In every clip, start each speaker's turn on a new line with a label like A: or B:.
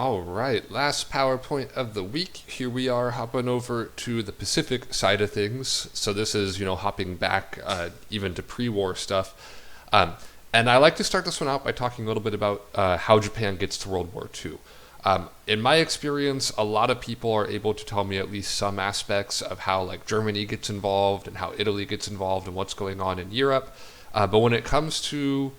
A: All right, last PowerPoint of the week. Here we are hopping over to the Pacific side of things. So this is, hopping back even to pre-war stuff. Um, and I like to start this one out by talking a little bit about how Japan gets to World War II. In my experience, a lot of people are able to tell me at least some aspects of how like Germany gets involved and how Italy gets involved and what's going on in Europe. But when it comes to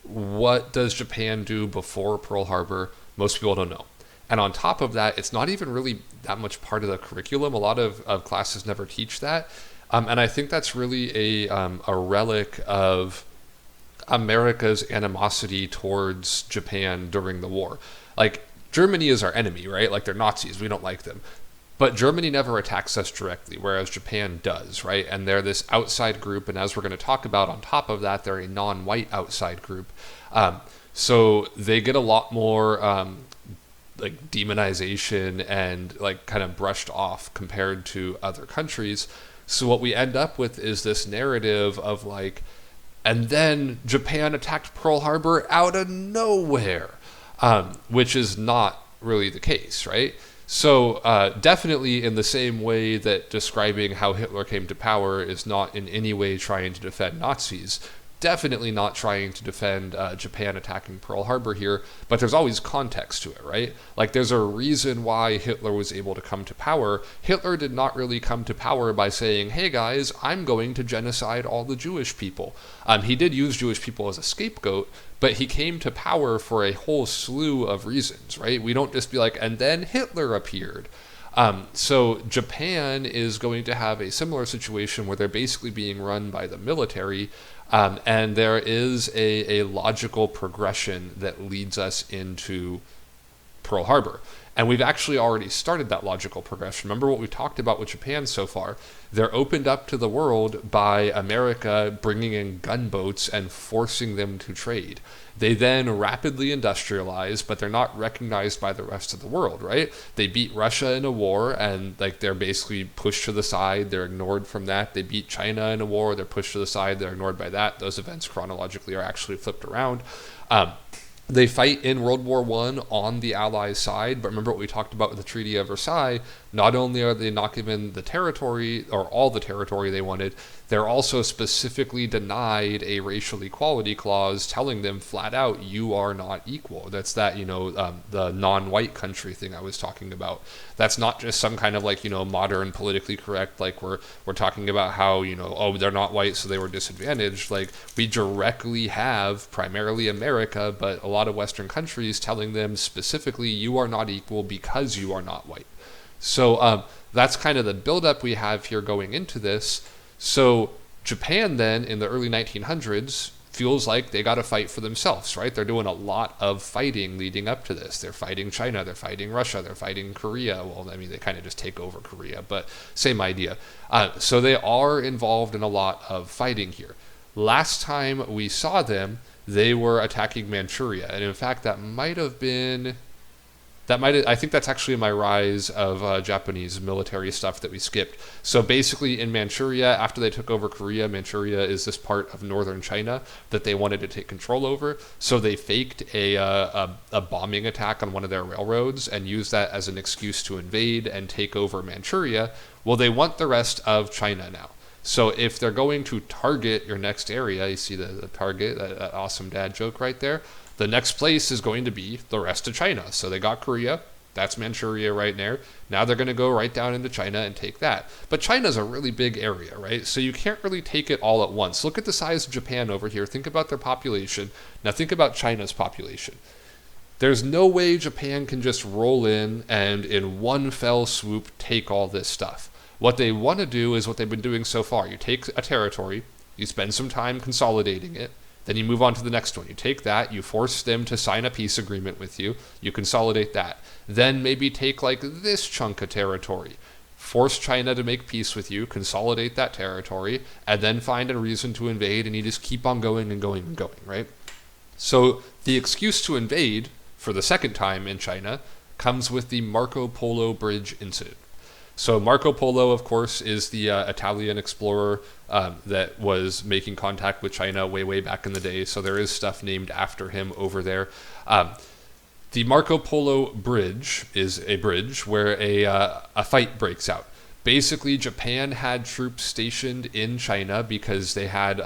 A: what does Japan do before Pearl Harbor, most people don't know. And on top of that, it's not even really that much part of the curriculum. A lot of classes never teach that. And I think that's really a relic of America's animosity towards Japan during the war. Like, Germany is our enemy, right? Like, they're Nazis. We don't like them. But Germany never attacks us directly, whereas Japan does, right? And they're this outside group, and as we're going to talk about, on top of that, they're a non-white outside group. So they get a lot more like demonization and like kind of brushed off compared to other countries. So what we end up with is this narrative of like, and then Japan attacked Pearl Harbor out of nowhere, which is not really the case, right? So definitely in the same way that describing how Hitler came to power is not in any way trying to defend Nazis, definitely not trying to defend Japan attacking Pearl Harbor here, but there's always context to it, right? Like, there's a reason why Hitler was able to come to power. Hitler did not really come to power by saying, hey guys, I'm going to genocide all the Jewish people. He did use Jewish people as a scapegoat, but he came to power for a whole slew of reasons, right? We don't just be like, and then Hitler appeared. So Japan is going to have a similar situation where they're basically being run by the military, and there is a logical progression that leads us into Pearl Harbor. And we've actually already started that logical progression. Remember what we talked about with Japan so far. They're opened up to the world by America bringing in gunboats and forcing them to trade. They then rapidly industrialize, but they're not recognized by the rest of the world, right? They beat Russia in a war, and like they're basically pushed to the side. They're ignored from that. They beat China in a war. They're pushed to the side. They're ignored by that. Those events chronologically are actually flipped around. They fight in World War I on the Allies' side, but remember what we talked about with the Treaty of Versailles. Not only are they not given the territory, or all the territory they wanted, they're also specifically denied a racial equality clause telling them flat out, you are not equal. That's that, the non-white country thing I was talking about. That's not just some kind of like, modern politically correct, like we're talking about how, oh, they're not white, so they were disadvantaged. Like, we directly have primarily America, but a lot of Western countries telling them specifically, you are not equal because you are not white. So that's kind of the buildup we have here going into this. So Japan then, in the early 1900s, feels like they got to fight for themselves, right? They're doing a lot of fighting leading up to this. They're fighting China, they're fighting Russia, they're fighting Korea. Well, I mean, they kind of just take over Korea, but same idea. So they are involved in a lot of fighting here. Last time we saw them, they were attacking Manchuria. And in fact, I think that's actually my rise of Japanese military stuff that we skipped. So basically in Manchuria, after they took over Korea, Manchuria is this part of northern China that they wanted to take control over. So they faked a bombing attack on one of their railroads and used that as an excuse to invade and take over Manchuria. Well, they want the rest of China now. So if they're going to target your next area, you see the target, that awesome dad joke right there, the next place is going to be the rest of China. So they got Korea, that's Manchuria right there. Now they're going to go right down into China and take that. But China's a really big area, right? So you can't really take it all at once. Look at the size of Japan over here. Think about their population. Now think about China's population. There's no way Japan can just roll in one fell swoop take all this stuff. What they want to do is what they've been doing so far. You take a territory, you spend some time consolidating it, then you move on to the next one. You take that, you force them to sign a peace agreement with you, you consolidate that. Then maybe take like this chunk of territory, force China to make peace with you, consolidate that territory, and then find a reason to invade, and you just keep on going and going and going, right? So the excuse to invade for the second time in China comes with the Marco Polo Bridge incident. So Marco Polo, of course, is the Italian explorer that was making contact with China way back in the day. So there is stuff named after him over there. The Marco Polo Bridge is a bridge where a fight breaks out. Basically, Japan had troops stationed in China because they had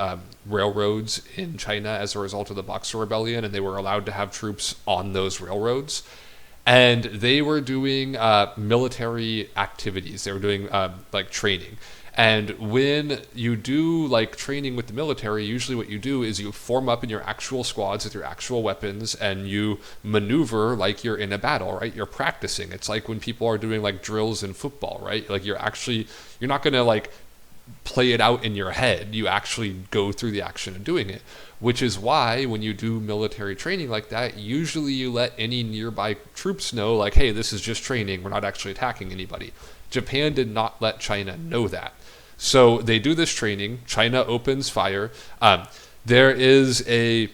A: railroads in China as a result of the Boxer Rebellion, and they were allowed to have troops on those railroads. And they were doing military activities. They were doing like training. And when you do like training with the military, usually what you do is you form up in your actual squads with your actual weapons and you maneuver like you're in a battle, right? You're practicing. It's like when people are doing like drills in football, right? Like you're not going to like play it out in your head. You actually go through the action of doing it, which is why when you do military training like that, usually you let any nearby troops know like, hey, this is just training. We're not actually attacking anybody. Japan did not let China know that. So they do this training. China opens fire. There is a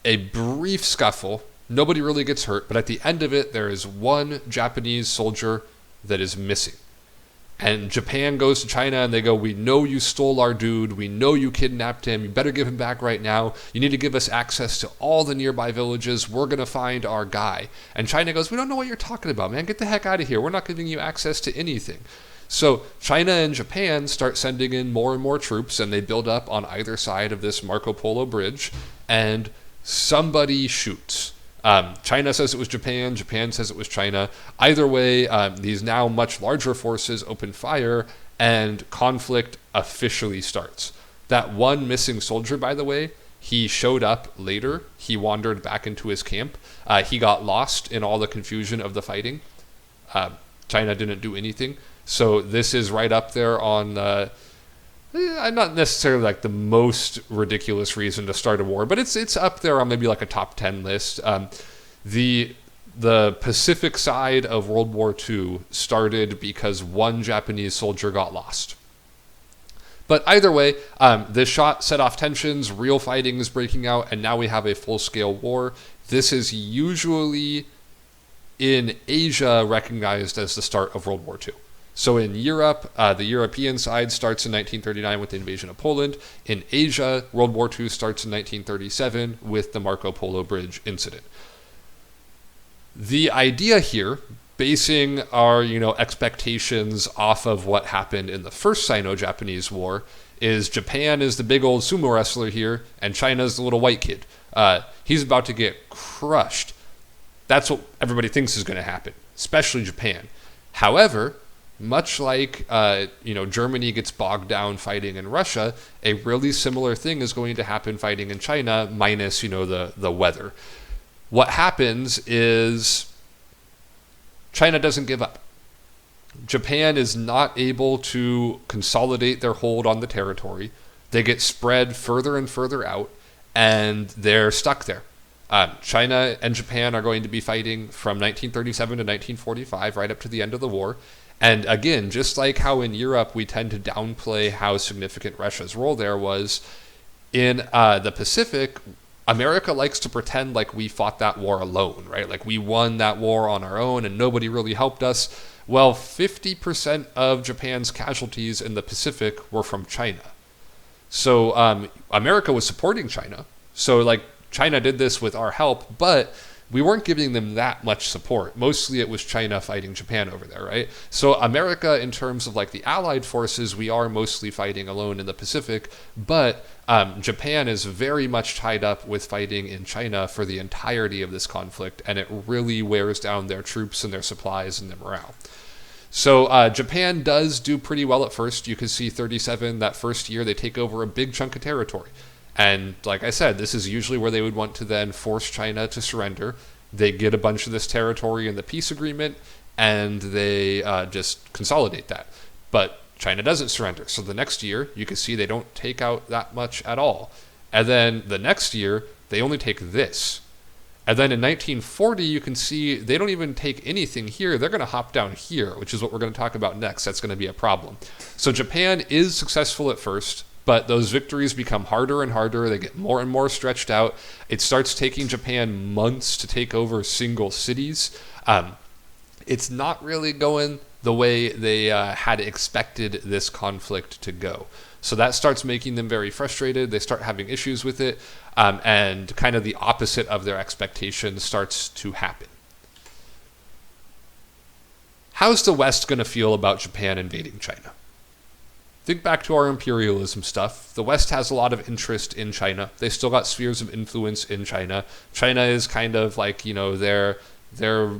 A: brief scuffle. Nobody really gets hurt, but at the end of it, there is one Japanese soldier that is missing. And Japan goes to China and they go, we know you stole our dude. We know you kidnapped him. You better give him back right now. You need to give us access to all the nearby villages. We're going to find our guy. And China goes, we don't know what you're talking about, man. Get the heck out of here. We're not giving you access to anything. So China and Japan start sending in more and more troops, and they build up on either side of this Marco Polo bridge, and somebody shoots. China says it was Japan. Japan says it was China. Either way, these now much larger forces open fire, and conflict officially starts. That one missing soldier, by the way, he showed up later. He wandered back into his camp. He got lost in all the confusion of the fighting. China didn't do anything. So this is right up there on, not necessarily like the most ridiculous reason to start a war, but it's up there on maybe like a top 10 list. The Pacific side of World War II started because one Japanese soldier got lost. But either way, this shot set off tensions, real fighting is breaking out, and now we have a full-scale war. This is usually in Asia recognized as the start of World War II. So in Europe, the European side starts in 1939 with the invasion of Poland. In Asia, World War II starts in 1937 with the Marco Polo Bridge incident. The idea here, basing our expectations off of what happened in the first Sino-Japanese War, is Japan is the big old sumo wrestler here, and China's the little white kid. He's about to get crushed. That's what everybody thinks is going to happen, especially Japan. However, much like Germany gets bogged down fighting in Russia, a really similar thing is going to happen fighting in China, minus the weather. What happens is China doesn't give up. Japan is not able to consolidate their hold on the territory. They get spread further and further out, and they're stuck there. China and Japan are going to be fighting from 1937 to 1945, right up to the end of the war. And again, just like how in Europe we tend to downplay how significant Russia's role there was, in the Pacific, America likes to pretend like we fought that war alone, right? Like we won that war on our own and nobody really helped us. Well, 50% of Japan's casualties in the Pacific were from China. So America was supporting China. So like China did this with our help, but we weren't giving them that much support. Mostly it was China fighting Japan over there, right? So America, in terms of like the allied forces, we are mostly fighting alone in the Pacific, but Japan is very much tied up with fighting in China for the entirety of this conflict, and it really wears down their troops and their supplies and their morale. So Japan does do pretty well at first. You can see 37, that first year, they take over a big chunk of territory. And like I said, this is usually where they would want to then force China to surrender. They get a bunch of this territory in the peace agreement, and they just consolidate that. But China doesn't surrender. So the next year, you can see they don't take out that much at all. And then the next year, they only take this. And then in 1940, you can see they don't even take anything here. They're going to hop down here, which is what we're going to talk about next. That's going to be a problem. So Japan is successful at first, but those victories become harder and harder. They get more and more stretched out. It starts taking Japan months to take over single cities. It's not really going the way they had expected this conflict to go. So that starts making them very frustrated. They start having issues with it, and kind of the opposite of their expectations starts to happen. How's the West going to feel about Japan invading China? Think back to our imperialism stuff. The West has a lot of interest in China. They still got spheres of influence in China. China is kind of like, their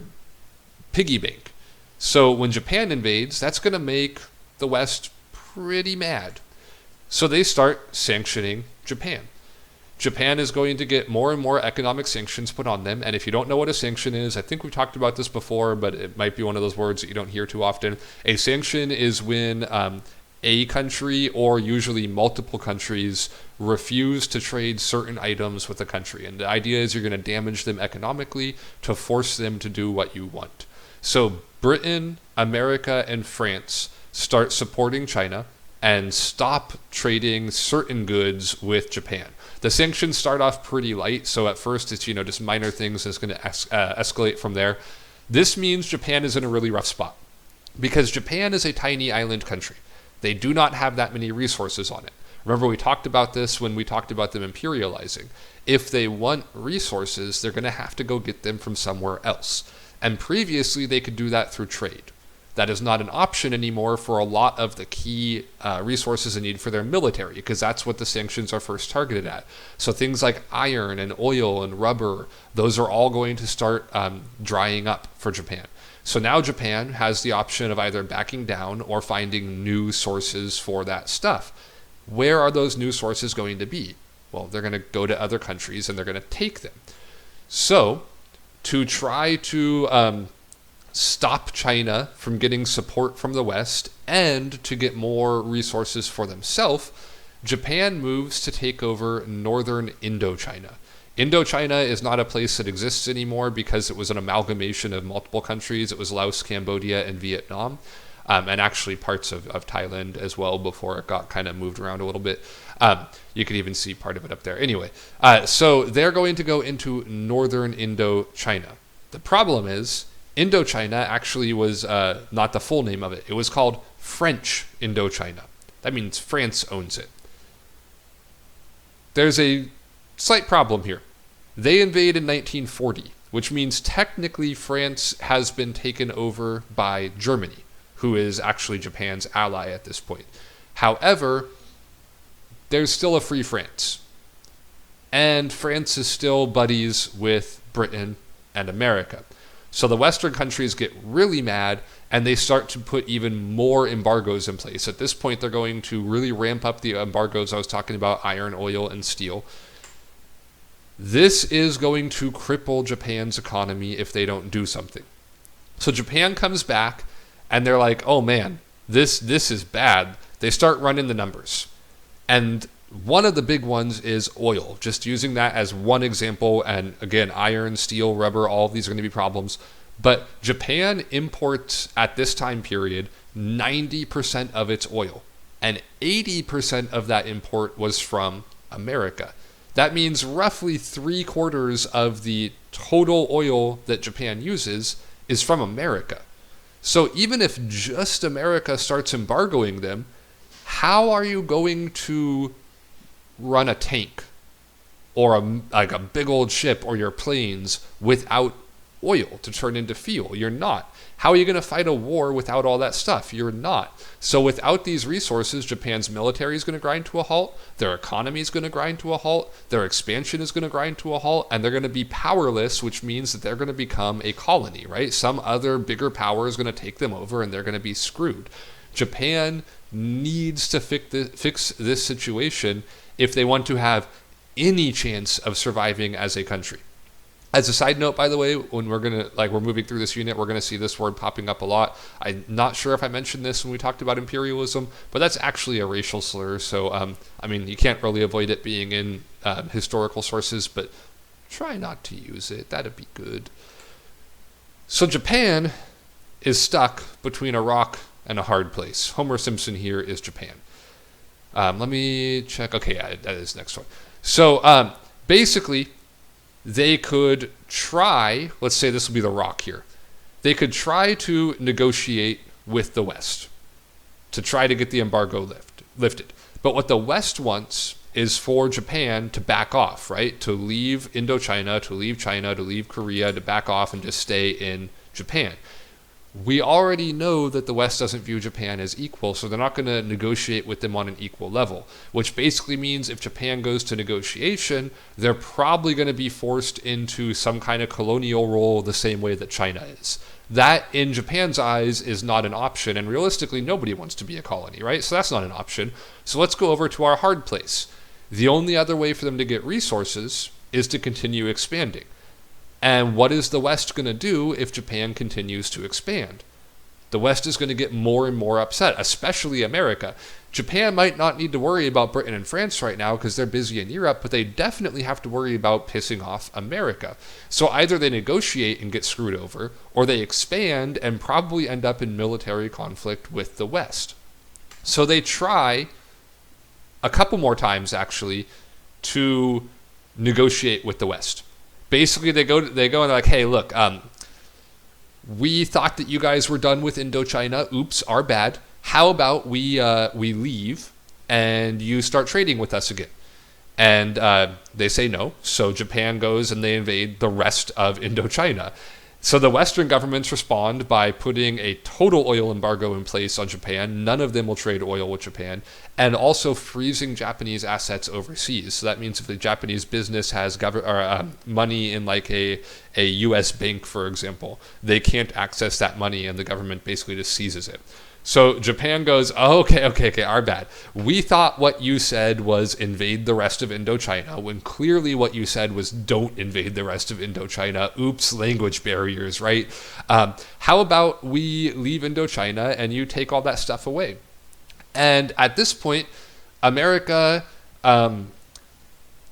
A: piggy bank. So when Japan invades, that's going to make the West pretty mad. So they start sanctioning Japan. Japan is going to get more and more economic sanctions put on them. And if you don't know what a sanction is, I think we've talked about this before, but it might be one of those words that you don't hear too often. A sanction is when a country, or usually multiple countries, refuse to trade certain items with a country. And the idea is you're going to damage them economically to force them to do what you want. So Britain, America, and France start supporting China and stop trading certain goods with Japan. The sanctions start off pretty light, so at first it's just minor things that's going to escalate from there. This means Japan is in a really rough spot because Japan is a tiny island country. They do not have that many resources on it. Remember, we talked about this when we talked about them imperializing. If they want resources, they're going to have to go get them from somewhere else. And previously, they could do that through trade. That is not an option anymore for a lot of the key resources they need for their military, because that's what the sanctions are first targeted at. So things like iron and oil and rubber, those are all going to start drying up for Japan. So now Japan has the option of either backing down or finding new sources for that stuff. Where are those new sources going to be? Well, they're going to go to other countries and they're going to take them. So to try to stop China from getting support from the West and to get more resources for themselves, Japan moves to take over northern Indochina. Indochina is not a place that exists anymore because it was an amalgamation of multiple countries. It was Laos, Cambodia, and Vietnam, and actually parts of Thailand as well before it got kind of moved around a little bit. You could even see part of it up there. Anyway, so they're going to go into northern Indochina. The problem is Indochina actually was not the full name of it. It was called French Indochina. That means France owns it. There's a slight problem here. They invade in 1940, which means technically France has been taken over by Germany, who is actually Japan's ally at this point. However, there's still a free France. And France is still buddies with Britain and America. So the Western countries get really mad and they start to put even more embargoes in place. At this point, they're going to really ramp up the embargoes I was talking about, iron, oil, and steel. This is going to cripple Japan's economy if they don't do something. So Japan comes back and they're like, oh man, this is bad. They start running the numbers. And one of the big ones is oil. Just using that as one example, and again, iron, steel, rubber, all of these are going to be problems. But Japan imports at this time period 90% of its oil. And 80% of that import was from America. That means roughly 3/4 of the total oil that Japan uses is from America. So even if just America starts embargoing them, how are you going to run a tank or a big old ship or your planes without oil to turn into fuel? You're not. How are you going to fight a war without all that stuff? You're not. So without these resources, Japan's military is going to grind to a halt, their economy is going to grind to a halt, their expansion is going to grind to a halt, and they're going to be powerless, which means that they're going to become a colony, right? Some other bigger power is going to take them over and they're going to be screwed. Japan needs to fix this situation if they want to have any chance of surviving as a country. As a side note, by the way, when we're moving through this unit, we're going to see this word popping up a lot. I'm not sure if I mentioned this when we talked about imperialism, but that's actually a racial slur. So, you can't really avoid it being in historical sources, but try not to use it. That'd be good. So Japan is stuck between a rock and a hard place. Homer Simpson here is Japan. Let me check. Okay, yeah, that is the next one. So basically, they could try, let's say this will be the rock here. They could try to negotiate with the West to try to get the embargo lifted. But what the West wants is for Japan to back off, right? To leave Indochina, to leave China, to leave Korea, to back off and just stay in Japan. We already know that the West doesn't view Japan as equal, so they're not going to negotiate with them on an equal level, which basically means if Japan goes to negotiation, they're probably going to be forced into some kind of colonial role the same way that China is. That, in Japan's eyes, is not an option, and realistically, nobody wants to be a colony, right? So that's not an option. So let's go over to our hard place. The only other way for them to get resources is to continue expanding. And what is the West going to do if Japan continues to expand? The West is going to get more and more upset, especially America. Japan might not need to worry about Britain and France right now because they're busy in Europe, but they definitely have to worry about pissing off America. So either they negotiate and get screwed over, or they expand and probably end up in military conflict with the West. So they try a couple more times, actually, to negotiate with the West. Basically, they go and they're like, hey, look, we thought that you guys were done with Indochina. Oops, our bad. How about we leave and you start trading with us again? And they say no. So Japan goes and they invade the rest of Indochina. So the Western governments respond by putting a total oil embargo in place on Japan. None of them will trade oil with Japan, and also freezing Japanese assets overseas. So that means if the Japanese business has money in like a U.S. bank, for example, they can't access that money, and the government basically just seizes it. So Japan goes, oh, okay, our bad. We thought what you said was invade the rest of Indochina, when clearly what you said was don't invade the rest of Indochina. Oops, language barriers, right? How about we leave Indochina and you take all that stuff away? And at this point, America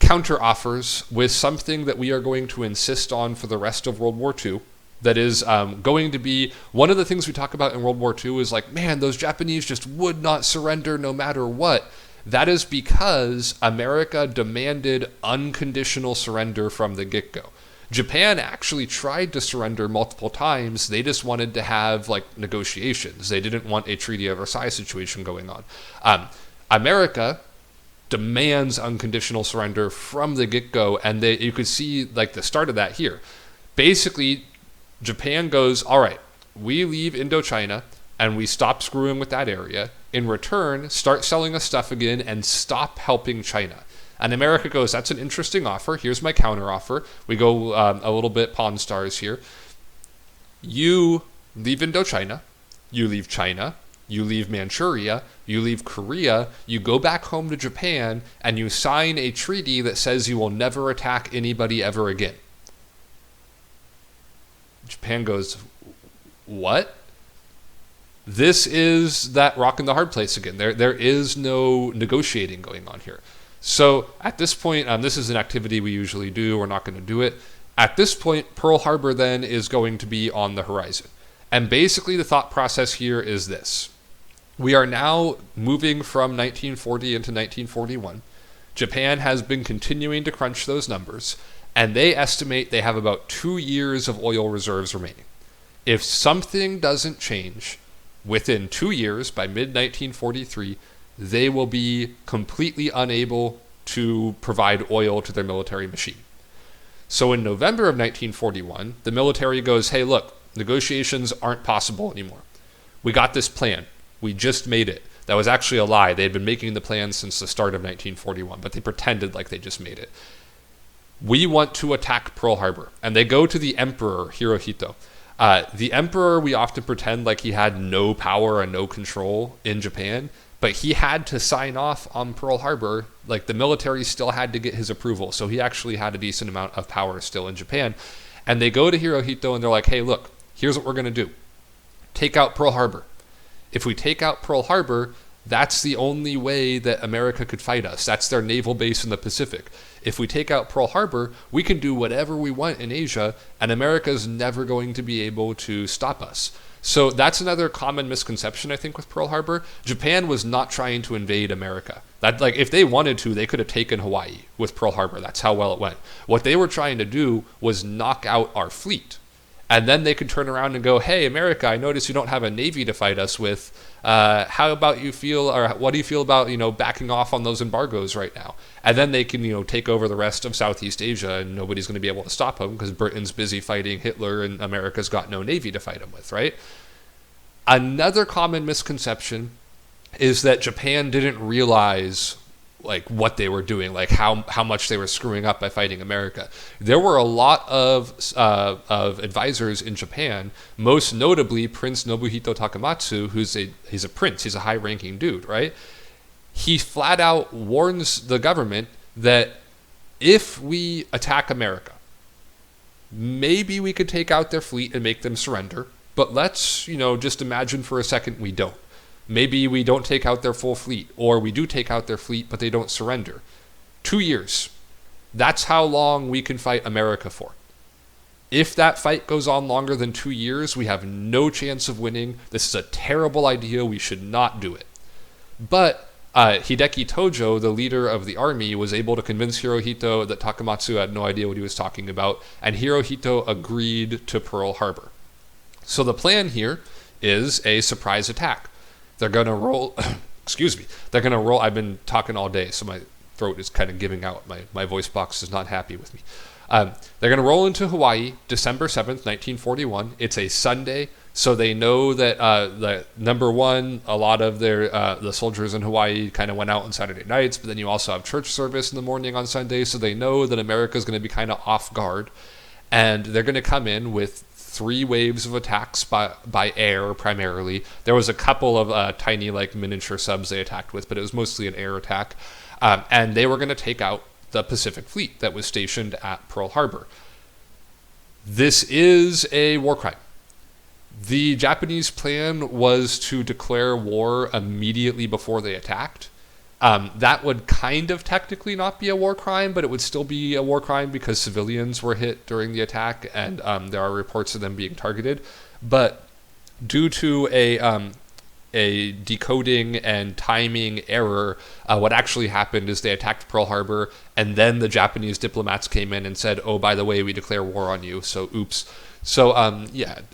A: counter-offers with something that we are going to insist on for the rest of World War II. That is going to be one of the things we talk about in World War II is like, man, those Japanese just would not surrender no matter what. That is because America demanded unconditional surrender from the get-go. Japan actually tried to surrender multiple times. They just wanted to have like negotiations. They didn't want a Treaty of Versailles situation going on. America demands unconditional surrender from the get-go, and you could see like the start of that here. Basically, Japan goes, all right, we leave Indochina and we stop screwing with that area. In return, start selling us stuff again and stop helping China. And America goes, that's an interesting offer. Here's my counter offer. We go a little bit Pawn Stars here. You leave Indochina, you leave China, you leave Manchuria, you leave Korea, you go back home to Japan, and you sign a treaty that says you will never attack anybody ever again. Japan goes, what? This is that rock in the hard place again. There is no negotiating going on here. So at this point, this is an activity we usually do. We're not going to do it. At this point, Pearl Harbor then is going to be on the horizon. And basically the thought process here is this. We are now moving from 1940 into 1941. Japan has been continuing to crunch those numbers, and they estimate they have about 2 years of oil reserves remaining. If something doesn't change, within 2 years, by mid-1943, they will be completely unable to provide oil to their military machine. So in November of 1941, the military goes, hey, look, negotiations aren't possible anymore. We got this plan. We just made it. That was actually a lie. They had been making the plan since the start of 1941, but they pretended like they just made it. We want to attack Pearl Harbor. And they go to the Emperor, Hirohito. The Emperor, we often pretend like he had no power and no control in Japan, but he had to sign off on Pearl Harbor. Like the military still had to get his approval, so he actually had a decent amount of power still in Japan. And they go to Hirohito and they're like, hey, look, here's what we're going to do. Take out Pearl Harbor. If we take out Pearl Harbor, that's the only way that America could fight us. That's their naval base in the Pacific. If we take out Pearl Harbor, we can do whatever we want in Asia, and America's never going to be able to stop us. So that's another common misconception, I think, with Pearl Harbor. Japan was not trying to invade America. That, like, if they wanted to, they could have taken Hawaii with Pearl Harbor. That's how well it went. What they were trying to do was knock out our fleet. And then they could turn around and go, hey, America, I notice you don't have a navy to fight us with. How about you feel, or what do you feel about, backing off on those embargoes right now? And then they can, take over the rest of Southeast Asia, and nobody's going to be able to stop them because Britain's busy fighting Hitler and America's got no navy to fight him with, right? Another common misconception is that Japan didn't realize what they were doing, how much they were screwing up by fighting America. There were a lot of advisors in Japan, most notably Prince Nobuhito Takamatsu, he's a prince, he's a high-ranking dude, right? He flat out warns the government that if we attack America, maybe we could take out their fleet and make them surrender, but let's, just imagine for a second we don't. Maybe we don't take out their full fleet, or we do take out their fleet, but they don't surrender. 2 years. That's how long we can fight America for. If that fight goes on longer than 2 years, we have no chance of winning. This is a terrible idea. We should not do it. But Hideki Tojo, the leader of the army, was able to convince Hirohito that Takamatsu had no idea what he was talking about, and Hirohito agreed to Pearl Harbor. So the plan here is a surprise attack. They're going to roll, they're going to roll, I've been talking all day, so my throat is kind of giving out. My voice box is not happy with me. They're going to roll into Hawaii December 7th, 1941. It's a Sunday, so they know that, number one, a lot of the soldiers in Hawaii kind of went out on Saturday nights, but then you also have church service in the morning on Sunday, so they know that America's going to be kind of off guard, and they're going to come in with 3 waves of attacks by air primarily. There was a couple of tiny miniature subs they attacked with, but it was mostly an air attack. And they were going to take out the Pacific Fleet that was stationed at Pearl Harbor. This is a war crime. The Japanese plan was to declare war immediately before they attacked. That would kind of technically not be a war crime, but it would still be a war crime because civilians were hit during the attack, and there are reports of them being targeted. But due to a decoding and timing error, what actually happened is they attacked Pearl Harbor, and then the Japanese diplomats came in and said, oh, by the way, we declare war on you, so oops. So,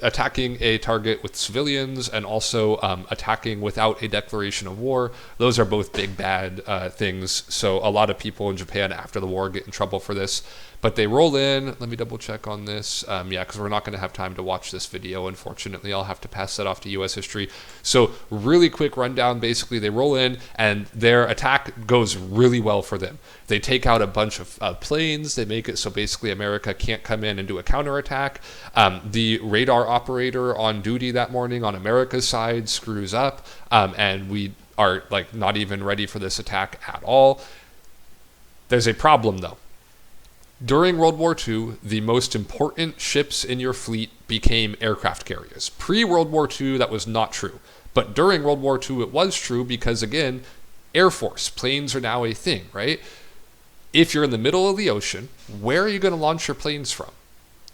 A: attacking a target with civilians and also attacking without a declaration of war, those are both big bad things. So a lot of people in Japan after the war get in trouble for this. But they roll in. Let me double check on this. Because we're not going to have time to watch this video, unfortunately. I'll have to pass that off to U.S. history. So really quick rundown. Basically, they roll in and their attack goes really well for them. They take out a bunch of planes. They make it so basically America can't come in and do a counterattack. The radar operator on duty that morning on America's side screws up, and we are not even ready for this attack at all. There's a problem though. During World War II, the most important ships in your fleet became aircraft carriers. Pre-World War II, that was not true. But during World War II, it was true because, again, Air Force, planes are now a thing, right? If you're in the middle of the ocean, where are you going to launch your planes from?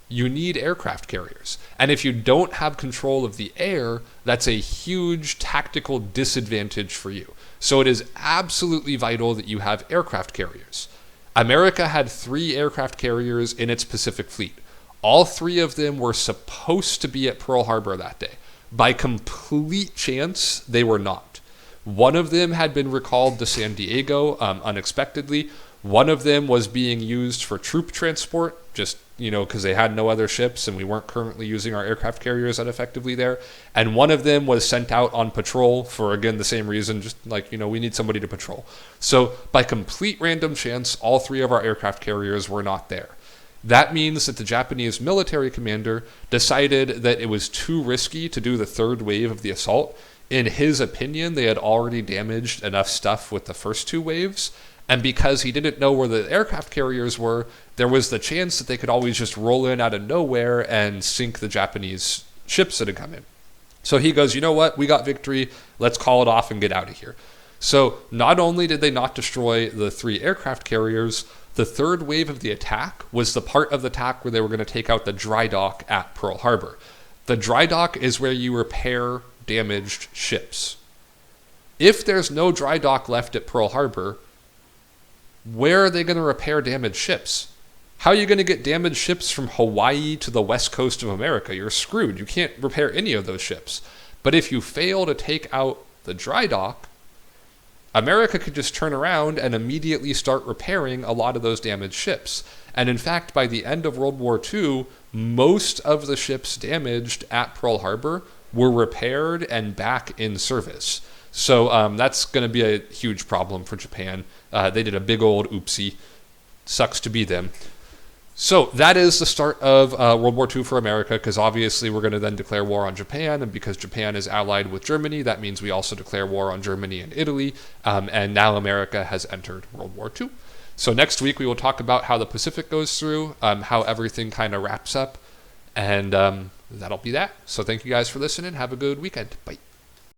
A: You need aircraft carriers. And if you don't have control of the air, that's a huge tactical disadvantage for you. So it is absolutely vital that you have aircraft carriers. America had 3 aircraft carriers in its Pacific Fleet. All 3 of them were supposed to be at Pearl Harbor that day. By complete chance, they were not. One of them had been recalled to San Diego unexpectedly. One of them was being used for troop transport, just, because they had no other ships and we weren't currently using our aircraft carriers that effectively there. And one of them was sent out on patrol for, again, the same reason, just we need somebody to patrol. So by complete random chance, all 3 of our aircraft carriers were not there. That means that the Japanese military commander decided that it was too risky to do the 3rd wave of the assault. In his opinion, they had already damaged enough stuff with the first 2 waves. And because he didn't know where the aircraft carriers were, there was the chance that they could always just roll in out of nowhere and sink the Japanese ships that had come in. So he goes, you know what? We got victory. Let's call it off and get out of here. So not only did they not destroy the 3 aircraft carriers, the 3rd wave of the attack was the part of the attack where they were going to take out the dry dock at Pearl Harbor. The dry dock is where you repair damaged ships. If there's no dry dock left at Pearl Harbor, where are they going to repair damaged ships? How are you going to get damaged ships from Hawaii to the west coast of America? You're screwed. You can't repair any of those ships. But if you fail to take out the dry dock, America could just turn around and immediately start repairing a lot of those damaged ships. And in fact, by the end of World War II, most of the ships damaged at Pearl Harbor were repaired and back in service. So that's going to be a huge problem for Japan. They did a big old oopsie. Sucks to be them. So that is the start of World War II for America, because obviously we're going to then declare war on Japan, and because Japan is allied with Germany, that means we also declare war on Germany and Italy, and now America has entered World War II. So next week we will talk about how the Pacific goes through, how everything kind of wraps up, and that'll be that. So thank you guys for listening. Have a good weekend. Bye.